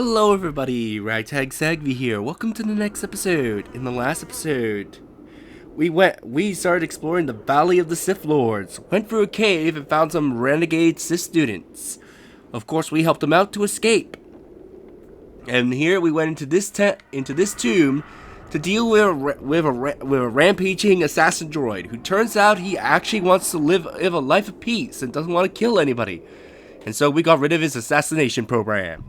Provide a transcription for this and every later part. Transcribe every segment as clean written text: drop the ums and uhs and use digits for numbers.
Hello everybody, Ragtag Sagvi here. Welcome to the next episode. In the last episode, we started exploring the Valley of the Sith Lords, went through a cave and found some renegade Sith students. Of course, we helped them out to escape. And here we went into this tomb to deal with a rampaging assassin droid who turns out he actually wants to live a life of peace and doesn't want to kill anybody. And so we got rid of his assassination program.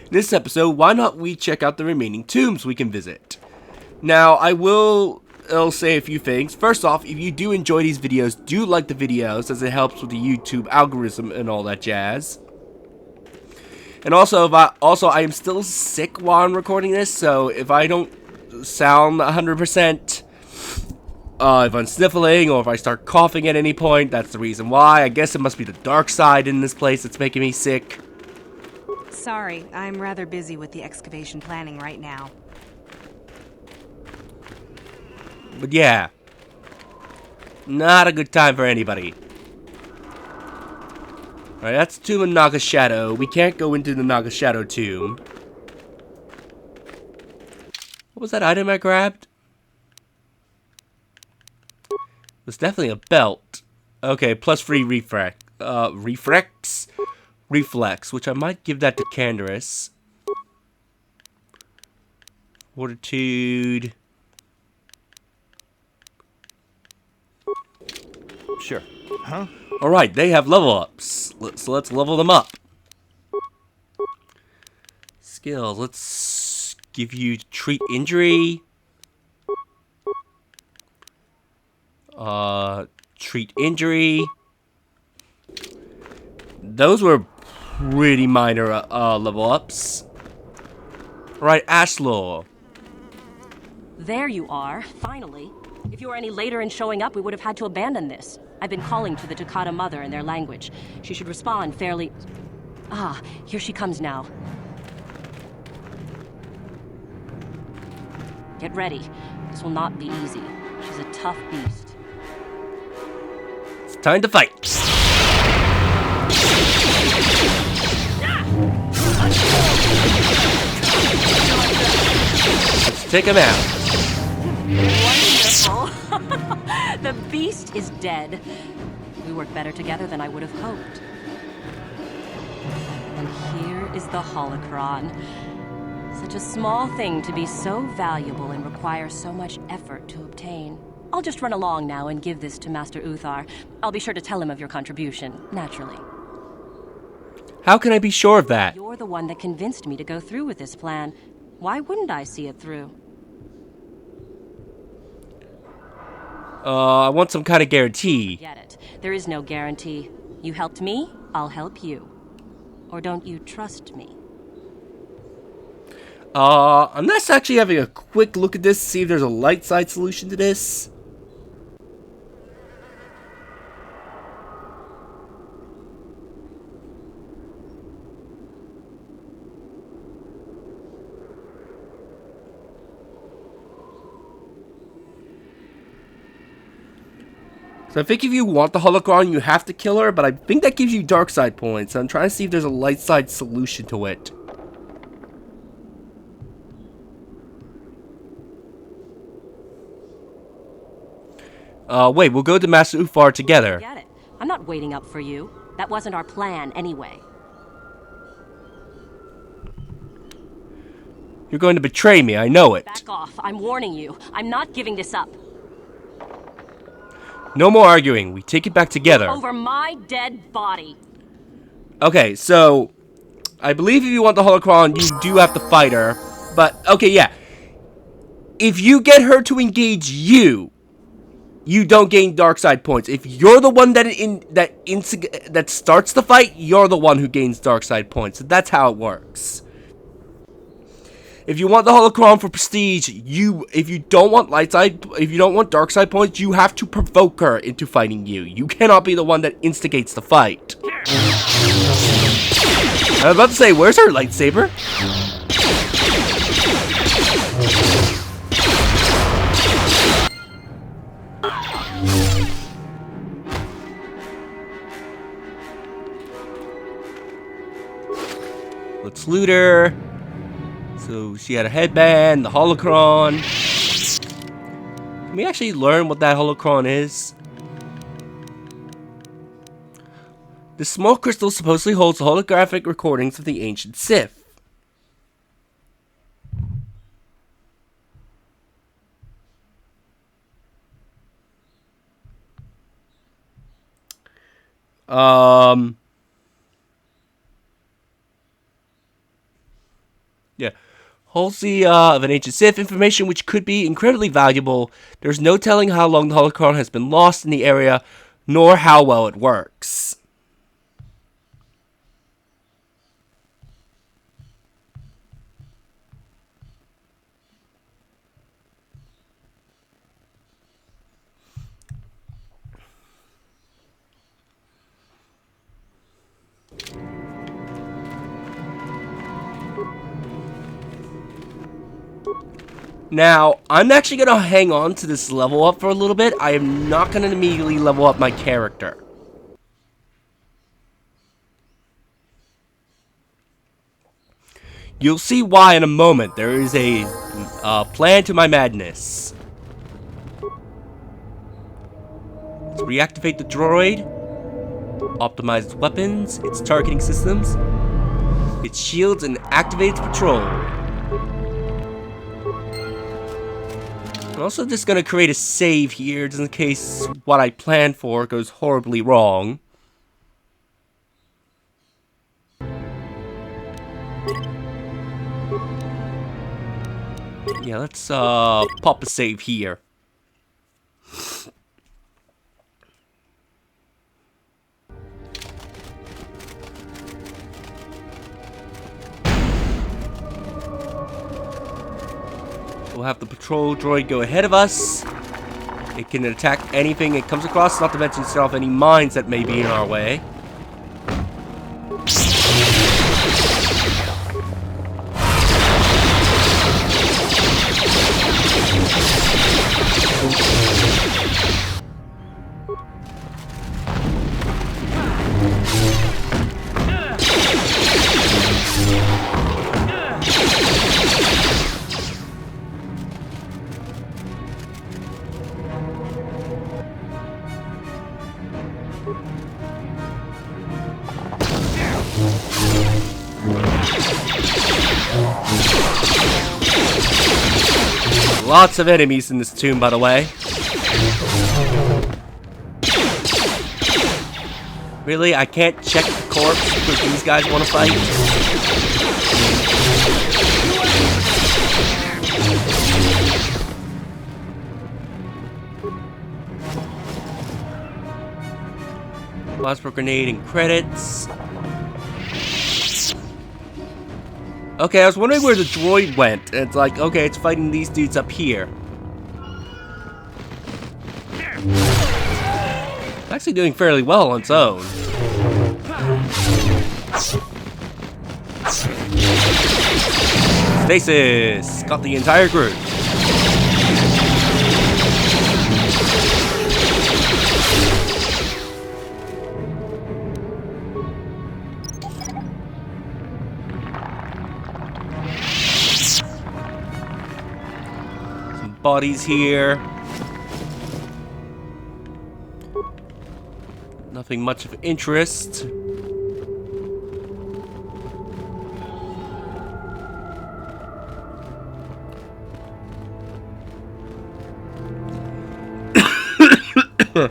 In this episode, why not we check out the remaining tombs we can visit? Now, I'll say a few things. First off, if you do enjoy these videos, do like the videos as it helps with the YouTube algorithm and all that jazz. And also, I am still sick while I'm recording this, so if I don't sound 100%, if I'm sniffling or if I start coughing at any point, that's the reason why. I guess it must be the dark side in this place that's making me sick. Sorry, I'm rather busy with the excavation planning right now. But yeah, not a good time for anybody. Alright, that's the tomb of Naga Shadow. We can't go into the Naga Shadow tomb. What was that item I grabbed? It was definitely a belt. Okay, plus 3 reflex, which I might give that to Canderous. Fortitude. Sure. Huh? Alright, they have level ups. So let's level them up. Skills. Let's give you treat injury. Treat injury. Those were pretty minor level ups. Right, Ashlor. There you are, finally. If you were any later in showing up, we would have had to abandon this. I've been calling to the Takata mother in their language. She should respond fairly... Ah, here she comes now. Get ready. This will not be easy. She's a tough beast. It's time to fight. Let's take him out. Wonderful. The beast is dead. We work better together than I would have hoped. And here is the holocron. Such a small thing to be so valuable and require so much effort to obtain. I'll just run along now and give this to Master Uthar. I'll be sure to tell him of your contribution, naturally. How can I be sure of that? You're the one that convinced me to go through with this plan. Why wouldn't I see it through? I want some kind of guarantee. Get it. There is no guarantee. You helped me, I'll help you. Or don't you trust me? I'm just actually having a quick look at this to see if there's a light side solution to this. So I think if you want the holocron, you have to kill her, but I think that gives you dark side points. I'm trying to see if there's a light side solution to it. Wait, we'll go to Master Uthar together. Get it. I'm not waiting up for you. That wasn't our plan anyway. You're going to betray me, I know it. Back off. I'm warning you. I'm not giving this up. No more arguing. We take it back together. Over my dead body. Okay, so I believe if you want the holocron, you do have to fight her. But okay, yeah. If you get her to engage you, you don't gain dark side points. If you're the one that starts the fight, you're the one who gains dark side points. That's how it works. If you want the holocron for prestige, if you don't want dark side points, you have to provoke her into fighting you. You cannot be the one that instigates the fight. I was about to say, where's her lightsaber? Let's loot her. So she had a headband, the holocron. Can we actually learn what that holocron is? The small crystal supposedly holds holographic recordings of the ancient Sith. Yeah. Holds the of an ancient Sith information which could be incredibly valuable. There's no telling how long the holocron has been lost in the area, nor how well it works. Now, I'm actually going to hang on to this level up for a little bit. I am not going to immediately level up my character. You'll see why in a moment. There is a plan to my madness. Let's reactivate the droid. Optimize its weapons, its targeting systems, its shields, and activate its patrol. I'm also just going to create a save here, just in case what I planned for goes horribly wrong. Yeah, let's pop a save here. We'll have the patrol droid go ahead of us. It can attack anything it comes across, not to mention set off any mines that may be in our way. Lots of enemies in this tomb, by the way. Really? I can't check the corpse because these guys want to fight? Plasma grenade and credits. Okay, I was wondering where the droid went. And it's like, okay, it's fighting these dudes up here. It's actually doing fairly well on its own. Stasis! Got the entire group. Bodies here. Nothing much of interest. An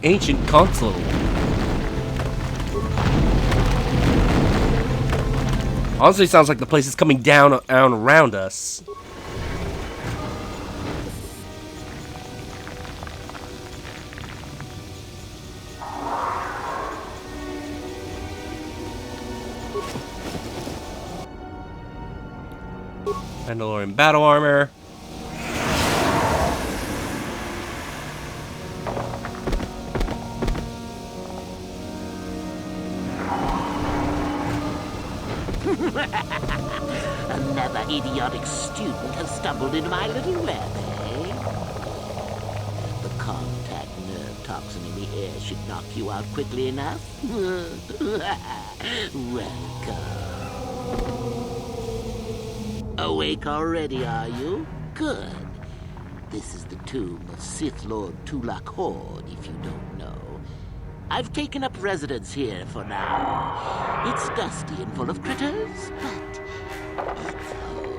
ancient console. Honestly, sounds like the place is coming down around us. Mandalorian battle armor. Another idiotic student has stumbled into my little web, eh? The contact nerve toxin in the air should knock you out quickly enough. Welcome. Awake already, are you? Good. This is the tomb of Sith Lord Tulak Hord, if you don't know. I've taken up residence here for now. It's dusty and full of critters, but it's home.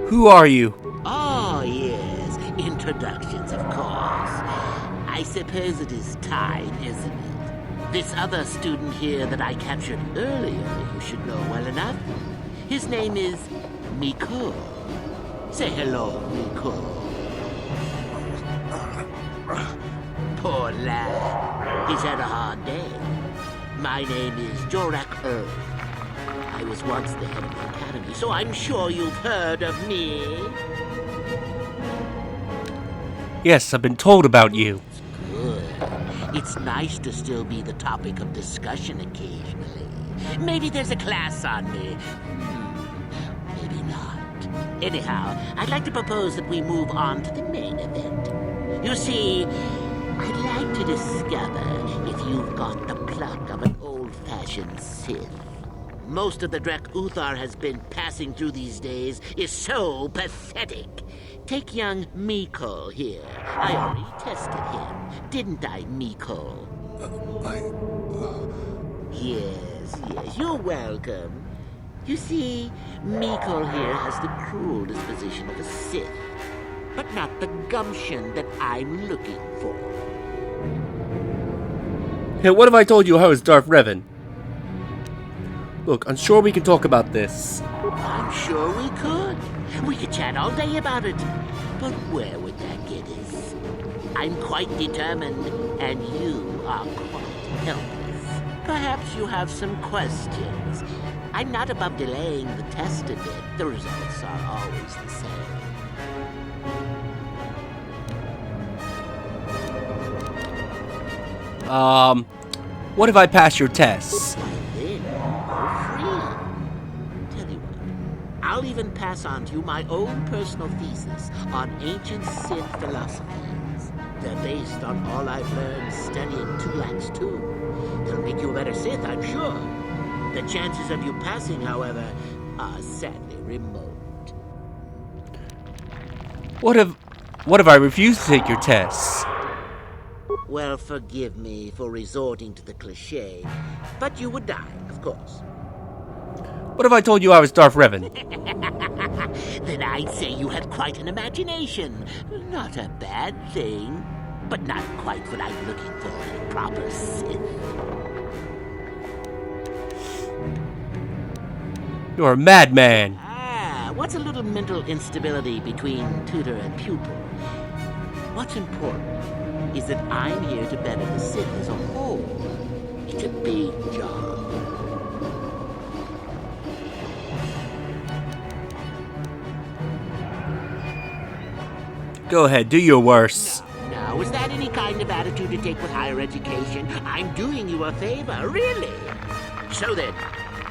Who are you? Oh, yes. Introductions, of course. I suppose it is time, isn't it? This other student here that I captured earlier, you should know well enough. His name is Miko. Say hello, Miko. Poor lad. He's had a hard day. My name is Jorak Erd. I was once the head of the academy, so I'm sure you've heard of me. Yes, I've been told about you. Good. It's nice to still be the topic of discussion occasionally. Maybe there's a class on me. Maybe not. Anyhow, I'd like to propose that we move on to the main event. You see, I'd like to discover if you've got the pluck of an old-fashioned Sith. Most of the Drek Uthar has been passing through these days is so pathetic. Take young Miko here. I already tested him, didn't I, Miko? Yes, you're welcome. You see, Miko here has the cruel disposition of a Sith, but not the gumption that I'm looking for. Hey, what if I told you I was Darth Revan? Look, I'm sure we can talk about this. I'm sure we could. We could chat all day about it. But where would that get us? I'm quite determined, and you are quite helpless. Perhaps you have some questions. I'm not above delaying the test a bit. The results are always the same. What if I pass your tests? Then you're free. Tell you what, I'll even pass on to you my own personal thesis on ancient Sith philosophies. They're based on all I've learned studying Tulak's tomb. They'll make you a better Sith, I'm sure. The chances of you passing, however, are sadly remote. What if I refuse to take your tests? Well, forgive me for resorting to the cliché, but you would die, of course. What if I told you I was Darth Revan? Then I'd say you had quite an imagination. Not a bad thing, but not quite what I'm looking for in a proper Sith. You're a madman. What's a little mental instability between tutor and pupil? What's important is that I'm here to better the Sith as a whole. It's a big job. Go ahead, do your worst. Now, is that any kind of attitude to take with higher education? I'm doing you a favor, really. So then,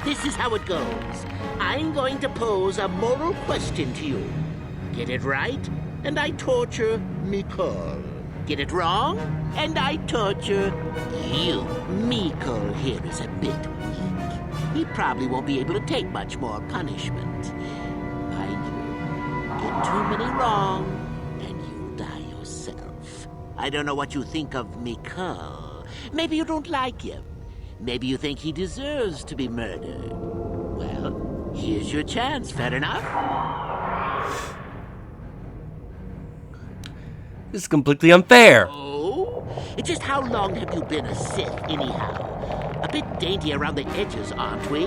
this is how it goes. I'm going to pose a moral question to you. Get it right, and I torture Miko. Get it wrong, and I torture you. Miko here is a bit weak. He probably won't be able to take much more punishment. Mind you, get too many wrong, and you'll die yourself. I don't know what you think of Miko. Maybe you don't like him. Maybe you think he deserves to be murdered. Well, here's your chance, fair enough? This is completely unfair. Oh? Just how long have you been a Sith, anyhow? A bit dainty around the edges, aren't we?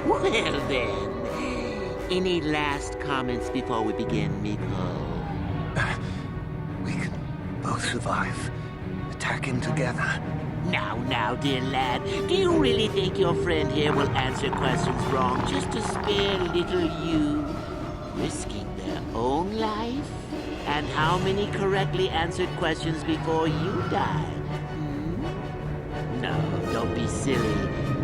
Well, then. Any last comments before we begin, Miko? We can both survive. Attacking together. Now, dear lad, do you really think your friend here will answer questions wrong just to spare little you? Risking their own life? And how many correctly answered questions before you died? No, don't be silly.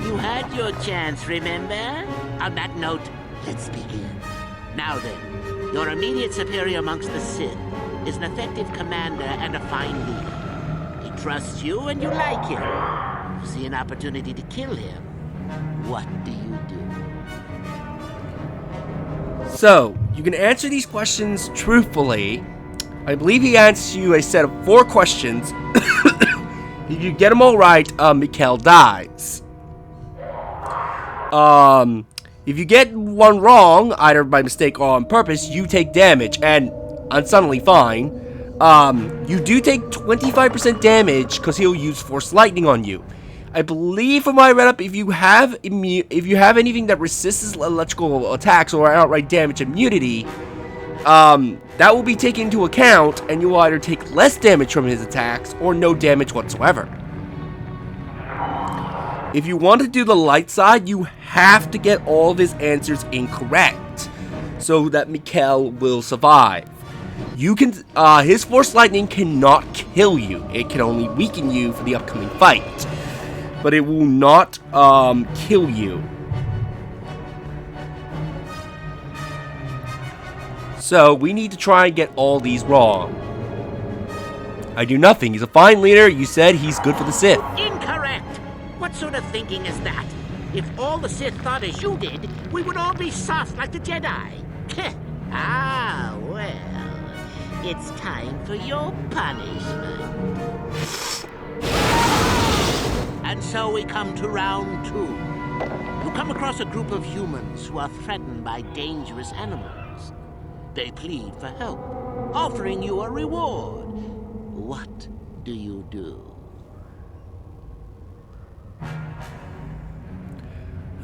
You had your chance, remember? On that note, let's begin. Now then, your immediate superior amongst the Sith, is an effective commander and a fine leader. He trusts you and you like him. You see an opportunity to kill him. What do you do? So, you can answer these questions truthfully. I believe he asks you a set of 4 questions. If you get them all right, Mikhail dies. If you get one wrong, either by mistake or on purpose, you take damage, and I'm suddenly fine. You do take 25% damage because he'll use Force Lightning on you. I believe from what I read up, if you have anything that resists electrical attacks or outright damage immunity, that will be taken into account, and you will either take less damage from his attacks or no damage whatsoever. If you want to do the light side, you have to get all of his answers incorrect, so that Mikhail will survive. You can, his Force Lightning cannot kill you. It can only weaken you for the upcoming fight, but it will not, kill you. So, we need to try and get all these wrong. I do nothing. He's a fine leader. You said he's good for the Sith. Incorrect! What sort of thinking is that? If all the Sith thought as you did, we would all be soft like the Jedi. Ah, well, it's time for your punishment. And so we come to round 2. You come across a group of humans who are threatened by dangerous animals. They plead for help, offering you a reward. What do you do?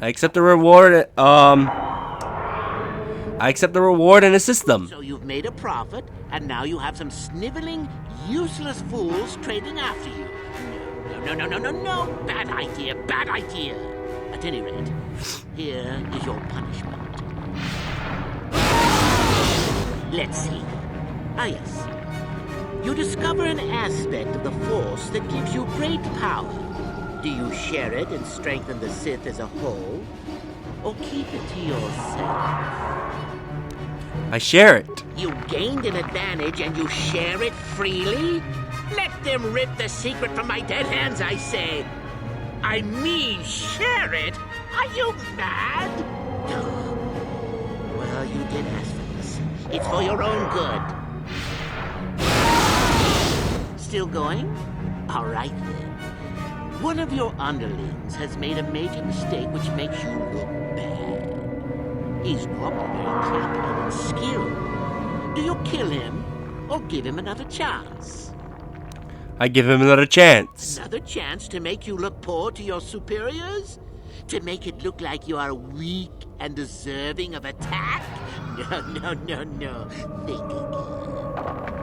I accept the reward, and assist them. So you've made a profit, and now you have some sniveling, useless fools trading after you. No. Bad idea. At any rate, here is your punishment. Let's see. Ah, yes. You discover an aspect of the Force that gives you great power. Do you share it and strengthen the Sith as a whole? Or keep it to yourself? I share it. You gained an advantage and you share it freely? Let them rip the secret from my dead hands, I say. I mean, share it? Are you mad? Well, you did ask for this. It's for your own good. Still going? All right, then. One of your underlings has made a major mistake which makes you look bad. He's normally very competent and skilled. Do you kill him or give him another chance? I give him another chance. Another chance to make you look poor to your superiors? To make it look like you are weak and deserving of attack? No. Think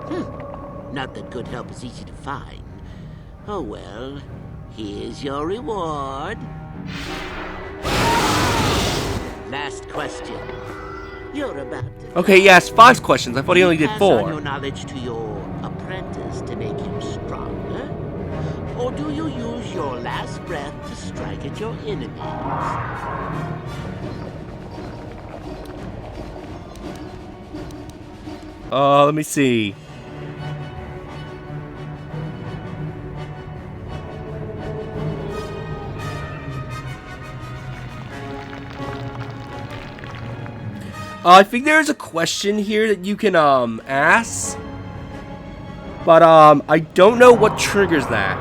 again. Not that good help is easy to find. Oh well, here's your reward. Last question. You're about to... Okay, he asked 5 questions. I thought he only did pass on 4. your knowledge to your apprentice to make him stronger? Or do you use your last breath to strike at your enemies? Let me see. I think there's a question here that you can, ask. But, I don't know what triggers that.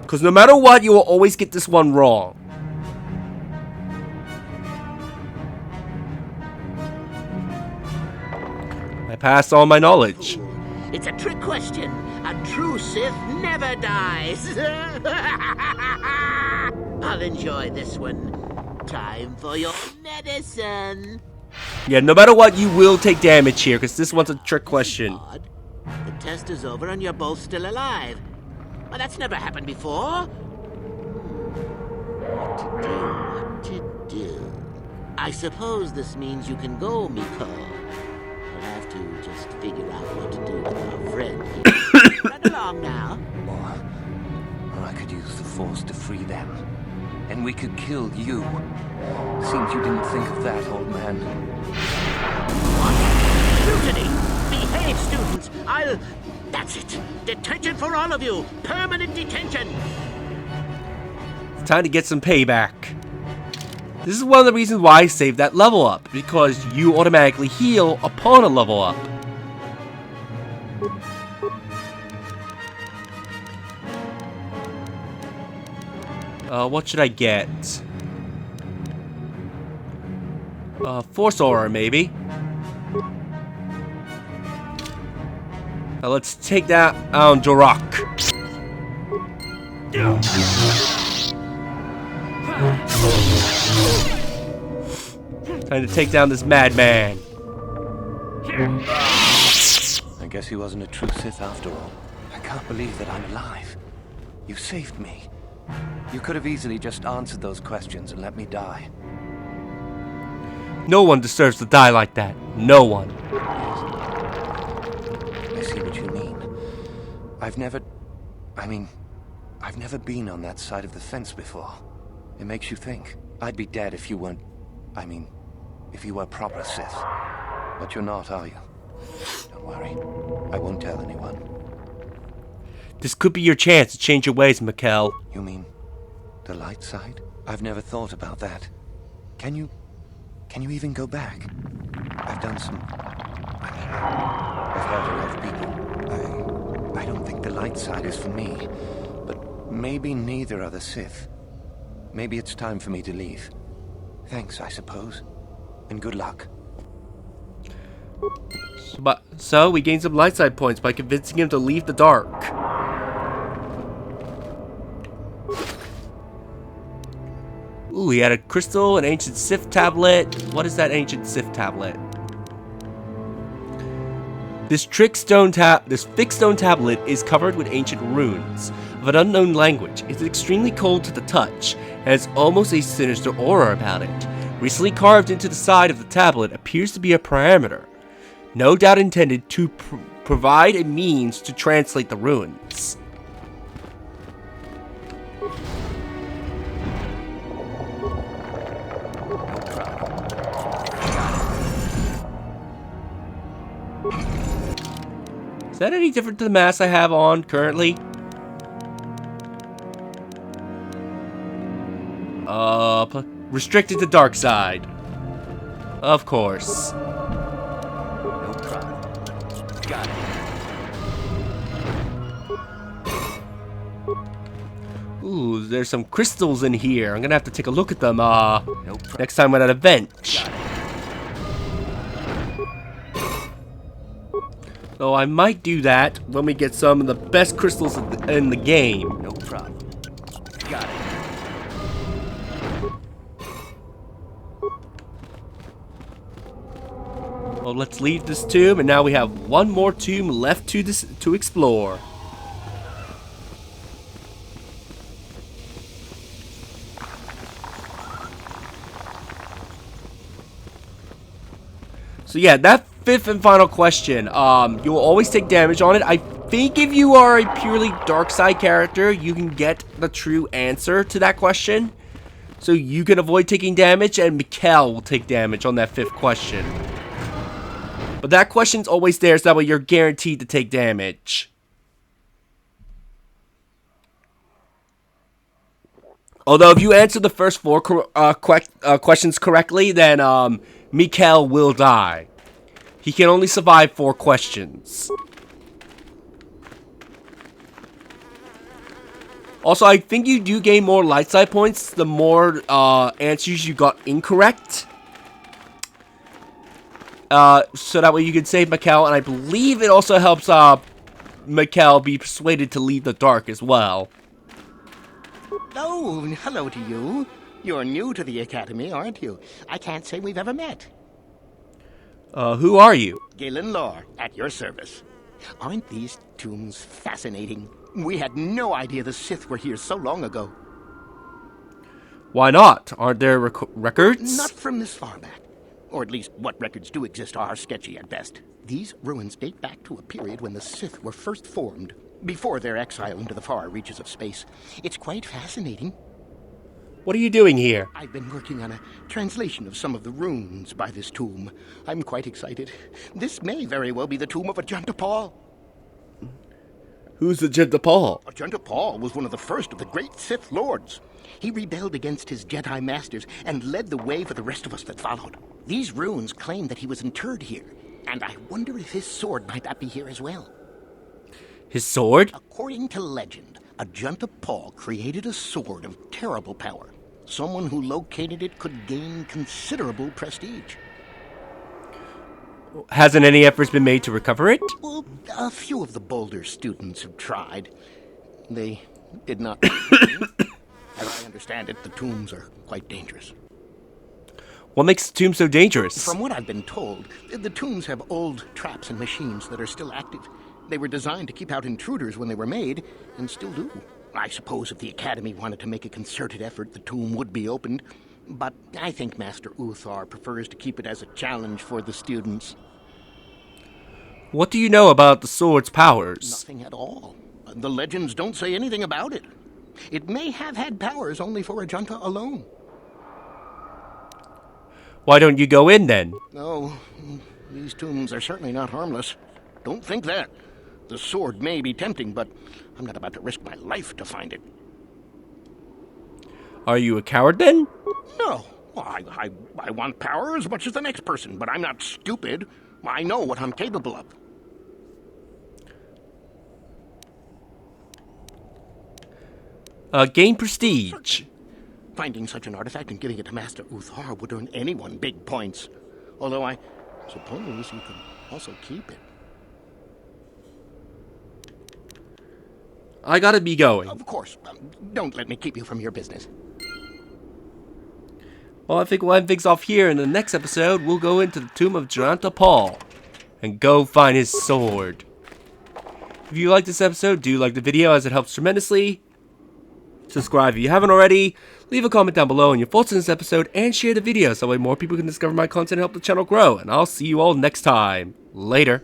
Because no matter what, you will always get this one wrong. I passed all my knowledge. It's a trick question. A true Sith never dies. I'll enjoy this one. Time for your medicine. Yeah, no matter what, you will take damage here, because this one's a trick question. Odd. The test is over and you're both still alive. Well, that's never happened before. What to do? I suppose this means you can go, Miko. I'll have to just figure out what to do with our friend here. Run along now. Or I could use the Force to free them. And we could kill you. Seems you didn't think of that, old man. What? Mutiny! Behave! Brave students, That's it. Detention for all of you. Permanent detention. It's time to get some payback. This is one of the reasons why I saved that level up, because you automatically heal upon a level up. What should I get? Force Aura, maybe. Let's take that on Durak. Time to take down this madman. I guess he wasn't a true Sith after all. I can't believe that I'm alive. You saved me. You could have easily just answered those questions and let me die. No one deserves to die like that. No one. I see what you mean. I've never been on that side of the fence before. It makes you think. I'd be dead if you weren't... if you were proper Sith. But you're not, are you? Don't worry. I won't tell anyone. This could be your chance to change your ways, Mikkel. You mean the light side? I've never thought about that. Can you even go back? I've done some... I've hurt a lot of people. I don't think the light side is for me. But maybe neither are the Sith. Maybe it's time for me to leave. Thanks, I suppose. And good luck. So we gained some light side points by convincing him to leave the dark. Ooh, he had a crystal, an ancient Sith tablet. What is that ancient Sith tablet? This fixed stone tablet is covered with ancient runes of an unknown language. It's extremely cold to the touch, and has almost a sinister aura about it. Recently carved into the side of the tablet appears to be a parameter, no doubt intended to provide a means to translate the runes. Is that any different to the mask I have on currently? Restricted to dark side. Of course. No problem. Got it. Ooh, there's some crystals in here. I'm gonna have to take a look at them next time at an event. So I might do that when we get some of the best crystals in the game. No problem. Got it. Well, let's leave this tomb, and now we have one more tomb left to explore. So yeah, that fifth and final question, you will always take damage on it. I think if you are a purely dark side character, you can get the true answer to that question. So you can avoid taking damage, and Mikkel will take damage on that fifth question. But that question's always there, so that way you're guaranteed to take damage. Although if you answer the first four questions correctly, then Mikkel will die. He can only survive 4 questions. Also, I think you do gain more light side points the more answers you got incorrect. So that way you can save Mikkel, and I believe it also helps Mikkel be persuaded to leave the dark as well. Oh, hello to you. You're new to the Academy, aren't you? I can't say we've ever met. Who are you? Galen Lore, at your service. Aren't these tombs fascinating? We had no idea the Sith were here so long ago. Why not? Aren't there records? Not from this far back. Or at least what records do exist are sketchy at best. These ruins date back to a period when the Sith were first formed, before their exile into the far reaches of space. It's quite fascinating. What are you doing here? I've been working on a translation of some of the runes by this tomb. I'm quite excited. This may very well be the tomb of Ajanta Paul. Who's Ajanta Paul? Ajanta Paul was one of the first of the great Sith Lords. He rebelled against his Jedi masters and led the way for the rest of us that followed. These runes claim that he was interred here, and I wonder if his sword might not be here as well. His sword? According to legend, Ajanta Paul created a sword of terrible power. Someone who located it could gain considerable prestige. Hasn't any efforts been made to recover it? Well, a few of the Boulder students have tried. They did not. As I understand it, the tombs are quite dangerous. What makes the tomb so dangerous? From what I've been told, the tombs have old traps and machines that are still active. They were designed to keep out intruders when they were made, and still do. I suppose if the Academy wanted to make a concerted effort, the tomb would be opened. But I think Master Uthar prefers to keep it as a challenge for the students. What do you know about the sword's powers? Nothing at all. The legends don't say anything about it. It may have had powers only for Ajanta alone. Why don't you go in then? No, these tombs are certainly not harmless. Don't think that. The sword may be tempting, but I'm not about to risk my life to find it. Are you a coward then? No. I want power as much as the next person, but I'm not stupid. I know what I'm capable of. Gain prestige. Finding such an artifact and giving it to Master Uthar would earn anyone big points. Although I suppose you could also keep it. I gotta be going. Of course. Don't let me keep you from your business. Well, I think we'll end things off here. In the next episode, we'll go into the tomb of Ajanta Paul and go find his sword. If you like this episode, do like the video as it helps tremendously. Subscribe if you haven't already. Leave a comment down below on your thoughts on this episode and share the video so that way more people can discover my content and help the channel grow. And I'll see you all next time. Later.